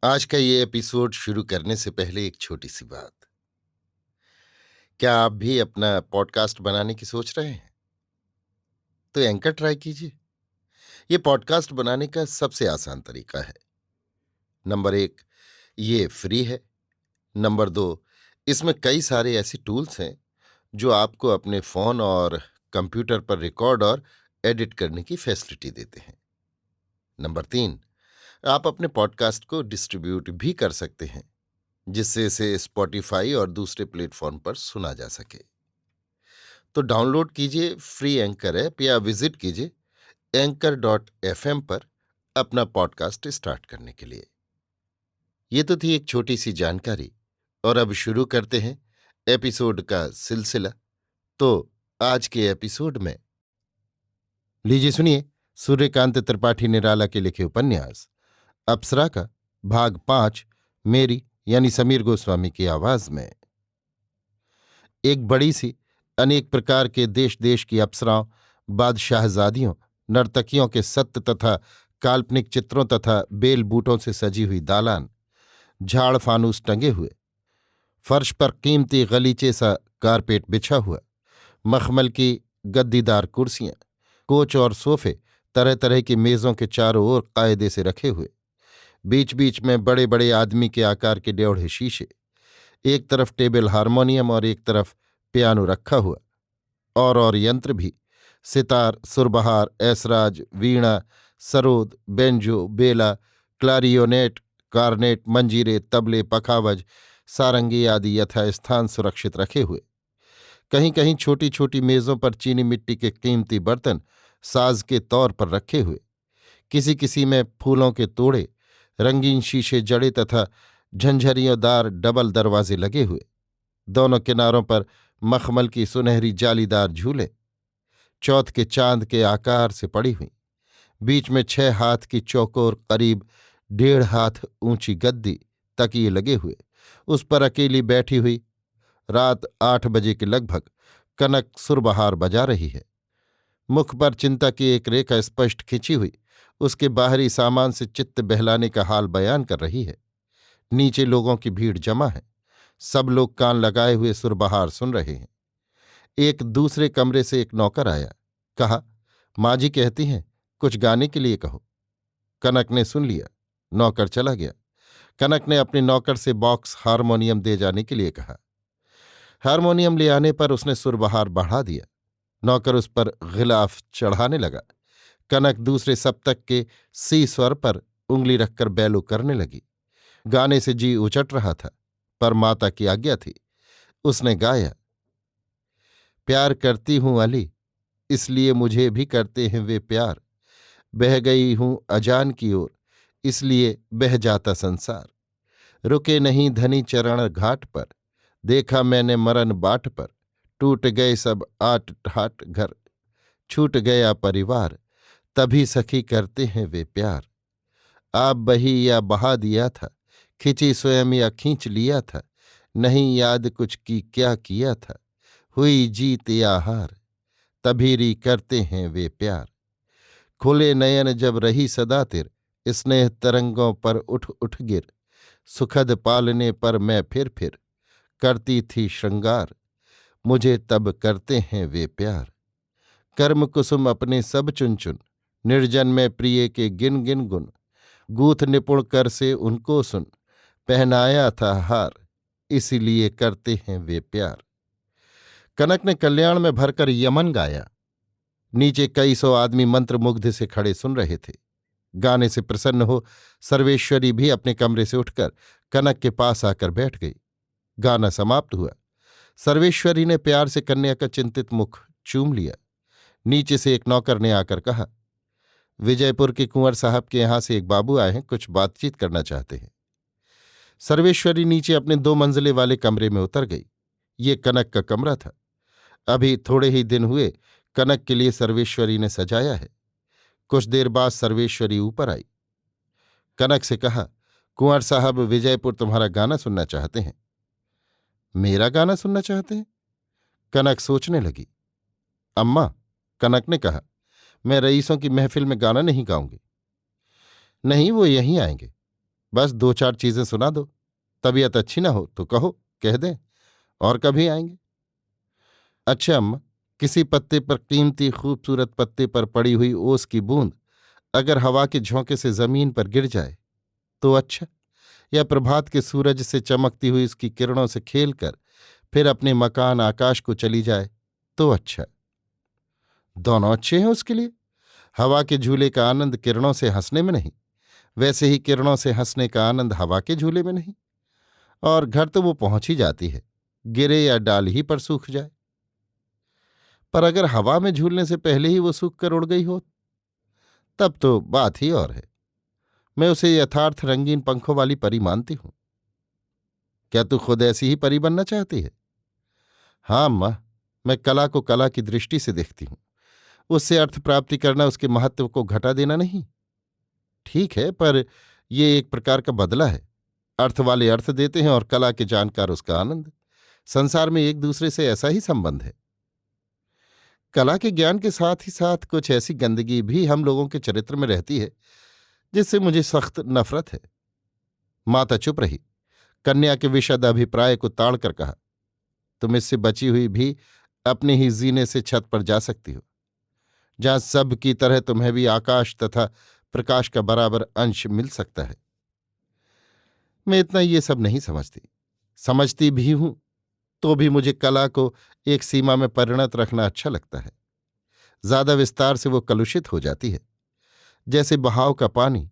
आज का ये एपिसोड शुरू करने से पहले एक छोटी सी बात। क्या आप भी अपना पॉडकास्ट बनाने की सोच रहे हैं? तो एंकर ट्राई कीजिए। ये पॉडकास्ट बनाने का सबसे आसान तरीका है। नंबर एक, ये फ्री है। नंबर दो, इसमें कई सारे ऐसे टूल्स हैं जो आपको अपने फोन और कंप्यूटर पर रिकॉर्ड और एडिट करने की फैसिलिटी देते हैं। नंबर तीन, आप अपने पॉडकास्ट को डिस्ट्रीब्यूट भी कर सकते हैं, जिससे इसे स्पॉटिफाई और दूसरे प्लेटफॉर्म पर सुना जा सके। तो डाउनलोड कीजिए फ्री एंकर ऐप या विजिट कीजिए anchor.fm पर अपना पॉडकास्ट स्टार्ट करने के लिए। ये तो थी एक छोटी सी जानकारी, और अब शुरू करते हैं एपिसोड का सिलसिला। तो आज के एपिसोड में लीजिए सुनिए सूर्यकांत त्रिपाठी निराला के लिखे उपन्यास अप्सरा का भाग 5, मेरी यानी समीर गोस्वामी की आवाज में। एक बड़ी सी, अनेक प्रकार के देश देश की अप्सराओं, बादशाहजादियों, नर्तकियों के सत्य तथा काल्पनिक चित्रों तथा बेल बूटों से सजी हुई दालान, झाड़ फानूस टंगे हुए, फर्श पर कीमती गलीचे सा कारपेट बिछा हुआ, मखमल की गद्दीदार कुर्सियां, कोच और सोफे तरह तरह की मेजों के चारों ओर कायदे से रखे हुए, बीच बीच में बड़े बड़े आदमी के आकार के ड्योढ़े शीशे, एक तरफ टेबल हारमोनियम और एक तरफ पियानो रखा हुआ, और यंत्र भी, सितार, सुरबहार, ऐसराज, वीणा, सरोद, बेंजो, बेला, क्लारियोनेट, कार्नेट, मंजीरे, तबले, पखावज, सारंगी आदि यथास्थान सुरक्षित रखे हुए। कहीं कहीं छोटी छोटी मेजों पर चीनी मिट्टी के कीमती बर्तन साज के तौर पर रखे हुए, किसी किसी में फूलों के तोड़े, रंगीन शीशे जड़े तथा झंझरियोंदार डबल दरवाजे लगे हुए, दोनों किनारों पर मखमल की सुनहरी जालीदार झूले, चौथ के चांद के आकार से पड़ी हुई, बीच में 6 हाथ की चौकोर करीब 1.5 हाथ ऊंची गद्दी, तकिए लगे हुए, उस पर अकेली बैठी हुई, रात 8 बजे के लगभग कनक सुरबहार बजा रही है। मुख पर चिंता की एक रेखा स्पष्ट खिंची हुई उसके बाहरी सामान से चित्त बहलाने का हाल बयान कर रही है। नीचे लोगों की भीड़ जमा है, सब लोग कान लगाए हुए सुरबहार सुन रहे हैं। एक दूसरे कमरे से एक नौकर आया, कहा, माँ जी कहती हैं कुछ गाने के लिए कहो। कनक ने सुन लिया, नौकर चला गया। कनक ने अपने नौकर से बॉक्स हारमोनियम दे जाने के लिए कहा। हारमोनियम ले आने पर उसने सुरबहार बढ़ा दिया। नौकर उस पर गिलाफ चढ़ाने लगा। कनक दूसरे सप्तक के सी स्वर पर उंगली रखकर बैलो करने लगी। गाने से जी उचट रहा था, पर माता की आज्ञा थी। उसने गाया, प्यार करती हूं अली, इसलिए मुझे भी करते हैं वे प्यार। बह गई हूं अजान की ओर, इसलिए बह जाता संसार। रुके नहीं धनी चरण घाट पर, देखा मैंने मरन बाट पर। टूट गए सब आट ठाट घर, छूट गया परिवार। तभी सखी करते हैं वे प्यार। आप बही या बहा दिया था, खिंची स्वयं या खींच लिया था। नहीं याद कुछ की क्या किया था, हुई जीत या हार। तभी री करते हैं वे प्यार। खुले नयन जब रही सदा तिर, स्नेह तरंगों पर उठ उठ गिर। सुखद पालने पर मैं फिर करती थी श्रृंगार। मुझे तब करते हैं वे प्यार। कर्म कुसुम अपने सब चुन चुन, निर्जन में प्रिय के गिन गिन गुण। गूथ निपुण कर से उनको सुन, पहनाया था हार। इसीलिए करते हैं वे प्यार। कनक ने कल्याण में भरकर यमन गाया। नीचे कई सौ आदमी मंत्रमुग्ध से खड़े सुन रहे थे। गाने से प्रसन्न हो सर्वेश्वरी भी अपने कमरे से उठकर कनक के पास आकर बैठ गई। गाना समाप्त हुआ। सर्वेश्वरी ने प्यार से कन्या का चिंतित मुख चूम लिया। नीचे से एक नौकर ने आकर कहा, विजयपुर के कुंवर साहब के यहां से एक बाबू आए हैं, कुछ बातचीत करना चाहते हैं। सर्वेश्वरी नीचे अपने 2 मंजिले वाले कमरे में उतर गई। ये कनक का कमरा था। अभी थोड़े ही दिन हुए कनक के लिए सर्वेश्वरी ने सजाया है। कुछ देर बाद सर्वेश्वरी ऊपर आई। कनक से कहा, कुंवर साहब विजयपुर तुम्हारा गाना सुनना चाहते हैं। मेरा गाना सुनना चाहते हैं? कनक सोचने लगी। अम्मा, कनक ने कहा, मैं रईसों की महफिल में गाना नहीं गाऊंगी। नहीं, वो यहीं आएंगे। बस दो चार चीजें सुना दो। तबीयत अच्छी ना हो तो कहो, कह दें, और कभी आएंगे। अच्छा अम्मा, किसी पत्ते पर, कीमती खूबसूरत पत्ते पर पड़ी हुई ओस की बूंद अगर हवा के झोंके से जमीन पर गिर जाए तो अच्छा, या प्रभात के सूरज से चमकती हुई उसकी किरणों से खेलकर फिर अपने मकान आकाश को चली जाए तो अच्छा। दोनों अच्छे हैं उसके लिए। हवा के झूले का आनंद किरणों से हंसने में नहीं, वैसे ही किरणों से हंसने का आनंद हवा के झूले में नहीं। और घर तो वो पहुंच ही जाती है, गिरे या डाल ही पर सूख जाए। पर अगर हवा में झूलने से पहले ही वो सूख कर उड़ गई हो, तब तो बात ही और है। मैं उसे यथार्थ रंगीन पंखों वाली परी मानती हूं। क्या तू खुद ऐसी ही परी बनना चाहती है? हाँ अम्मा, मैं कला को कला की दृष्टि से देखती हूं। उससे अर्थ प्राप्ति करना उसके महत्व को घटा देना नहीं। ठीक है, पर ये एक प्रकार का बदला है। अर्थ वाले अर्थ देते हैं और कला के जानकार उसका आनंद। संसार में एक दूसरे से ऐसा ही संबंध है। कला के ज्ञान के साथ ही साथ कुछ ऐसी गंदगी भी हम लोगों के चरित्र में रहती है जिससे मुझे सख्त नफरत है। माता चुप रही। कन्या के विशद अभिप्राय को ताड़कर कहा, तुम इससे बची हुई भी अपने ही जीने से छत पर जा सकती हो, जहां सब की तरह तुम्हें भी आकाश तथा प्रकाश का बराबर अंश मिल सकता है। मैं इतना ये सब नहीं समझती। समझती भी हूं तो भी मुझे कला को एक सीमा में परिणत रखना अच्छा लगता है। ज्यादा विस्तार से वो कलुषित हो जाती है, जैसे बहाव का पानी।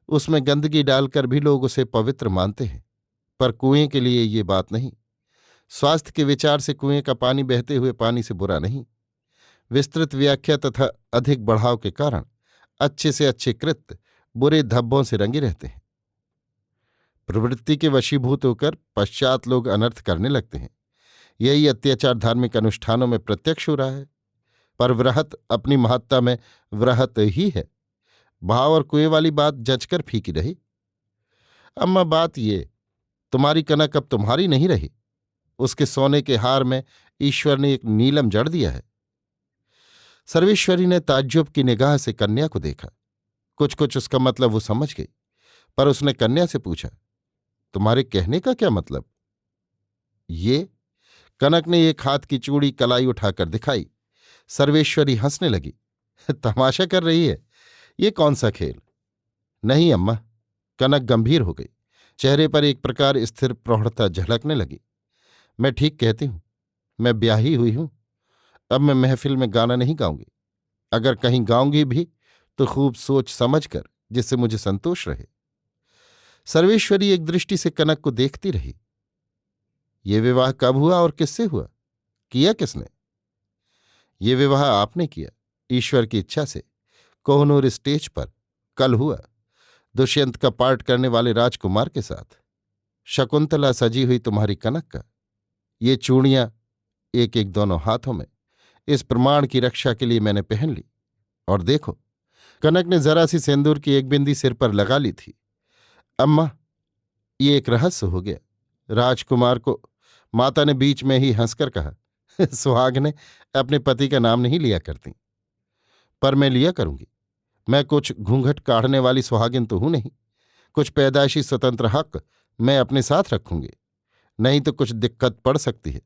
उसमें गंदगी डालकर भी लोग उसे पवित्र मानते हैं, पर कुएं के लिए ये बात नहीं। स्वास्थ्य के विचार से कुएं का पानी बहते हुए पानी से बुरा नहीं। विस्तृत व्याख्या तथा अधिक बढ़ाव के कारण अच्छे से अच्छे कृत्य बुरे धब्बों से रंगे रहते हैं। प्रवृत्ति के वशीभूत होकर पश्चात लोग अनर्थ करने लगते हैं। यही अत्याचार धार्मिक अनुष्ठानों में प्रत्यक्ष हो रहा है। पर वृहत अपनी महत्ता में वृहत ही है। भाव और कुएं वाली बात जचकर फीकी रही। अम्मा बात ये, तुम्हारी कनक अब तुम्हारी नहीं रही। उसके सोने के हार में ईश्वर ने एक नीलम जड़ दिया है। सर्वेश्वरी ने ताज्जुब की निगाह से कन्या को देखा। कुछ कुछ उसका मतलब वो समझ गई, पर उसने कन्या से पूछा, तुम्हारे कहने का क्या मतलब? ये कनक ने एक हाथ की चूड़ी कलाई उठाकर दिखाई। सर्वेश्वरी हंसने लगी। तमाशा कर रही है? ये कौन सा खेल? नहीं अम्मा। कनक गंभीर हो गई। चेहरे पर एक प्रकार स्थिर प्रौढ़ता झलकने लगी। मैं ठीक कहती हूं, मैं ब्याही हुई हूं। अब मैं महफिल में गाना नहीं गाऊंगी। अगर कहीं गाऊंगी भी तो खूब सोच समझ कर, जिससे मुझे संतोष रहे। सर्वेश्वरी एक दृष्टि से कनक को देखती रही। ये विवाह कब हुआ और किससे हुआ? किया किसने? ये विवाह आपने किया, ईश्वर की इच्छा से, कोहनूर स्टेज पर कल हुआ, दुष्यंत का पार्ट करने वाले राजकुमार के साथ। शकुंतला सजी हुई तुम्हारी कनक का। ये चूड़ियां एक एक दोनों हाथों में इस प्रमाण की रक्षा के लिए मैंने पहन ली। और देखो, कनक ने जरा सी सिंदूर की एक बिंदी सिर पर लगा ली थी। अम्मा, ये एक रहस्य हो गया। राजकुमार को माता ने बीच में ही हंसकर कहा, सुहाग ने अपने पति का नाम नहीं लिया करती। पर मैं लिया करूंगी। मैं कुछ घूंघट काढ़ने वाली सुहागिन तो हूं नहीं। कुछ पैदाइशी स्वतंत्र हक मैं अपने साथ रखूंगी। नहीं तो कुछ दिक्कत पड़ सकती है।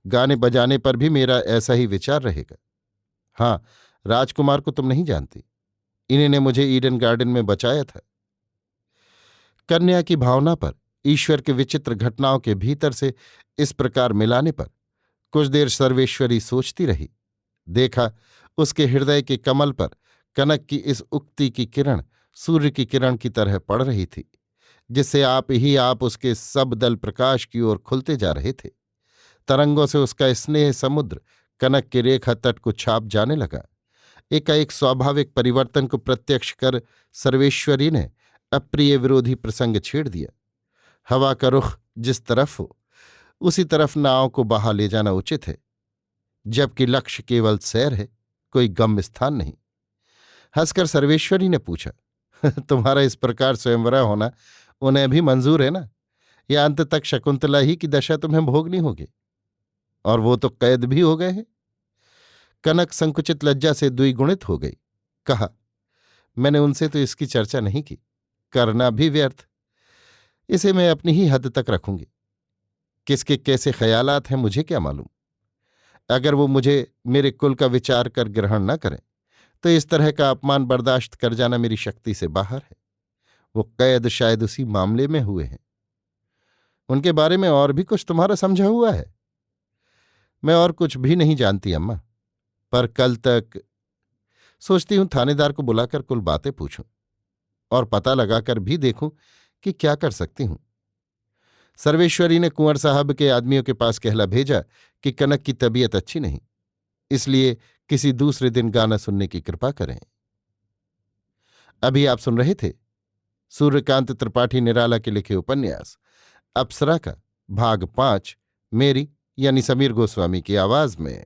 गाने बजाने पर भी मेरा ऐसा ही विचार रहेगा। हाँ, राजकुमार को तुम नहीं जानती। इन्हीं ने मुझे ईडन गार्डन में बचाया था। कन्या की भावना पर, ईश्वर के विचित्र घटनाओं के भीतर से इस प्रकार मिलाने पर कुछ देर सर्वेश्वरी सोचती रही। देखा, उसके हृदय के कमल पर कनक की इस उक्ति की किरण सूर्य की किरण की तरह पड़ रही थी, जिससे आप ही आप उसके सब दल प्रकाश की ओर खुलते जा रहे थे। तरंगों से उसका स्नेह समुद्र कनक के रेखा तट को छाप जाने लगा। एकाएक स्वाभाविक परिवर्तन को प्रत्यक्ष कर सर्वेश्वरी ने अप्रिय विरोधी प्रसंग छेड़ दिया। हवा का रुख जिस तरफ हो, उसी तरफ नाव को बहा ले जाना उचित है, जबकि लक्ष्य केवल सैर है, कोई गम्य स्थान नहीं। हंसकर सर्वेश्वरी ने पूछा, तुम्हारा इस प्रकार स्वयंवरा होना उन्हें भी मंजूर है ना? या अंत तक शकुंतला ही की दशा तुम्हें भोगनी होगी? और वो तो कैद भी हो गए हैं। कनक संकुचित लज्जा से द्विगुणित हो गई। कहा, मैंने उनसे तो इसकी चर्चा नहीं की, करना भी व्यर्थ। इसे मैं अपनी ही हद तक रखूंगी। किसके कैसे ख्यालात हैं मुझे क्या मालूम। अगर वो मुझे मेरे कुल का विचार कर ग्रहण न करें तो इस तरह का अपमान बर्दाश्त कर जाना मेरी शक्ति से बाहर है। वो कैद शायद उसी मामले में हुए हैं। उनके बारे में और भी कुछ तुम्हारा समझा हुआ है? मैं और कुछ भी नहीं जानती अम्मा, पर कल तक सोचती हूं थानेदार को बुलाकर कुल बातें पूछूं और पता लगाकर भी देखूं कि क्या कर सकती हूं। सर्वेश्वरी ने कुंवर साहब के आदमियों के पास कहला भेजा कि कनक की तबीयत अच्छी नहीं, इसलिए किसी दूसरे दिन गाना सुनने की कृपा करें। अभी आप सुन रहे थे सूर्यकांत त्रिपाठी निराला के लिखे उपन्यास अप्सरा का भाग 5, मेरी यानी समीर गोस्वामी की आवाज में।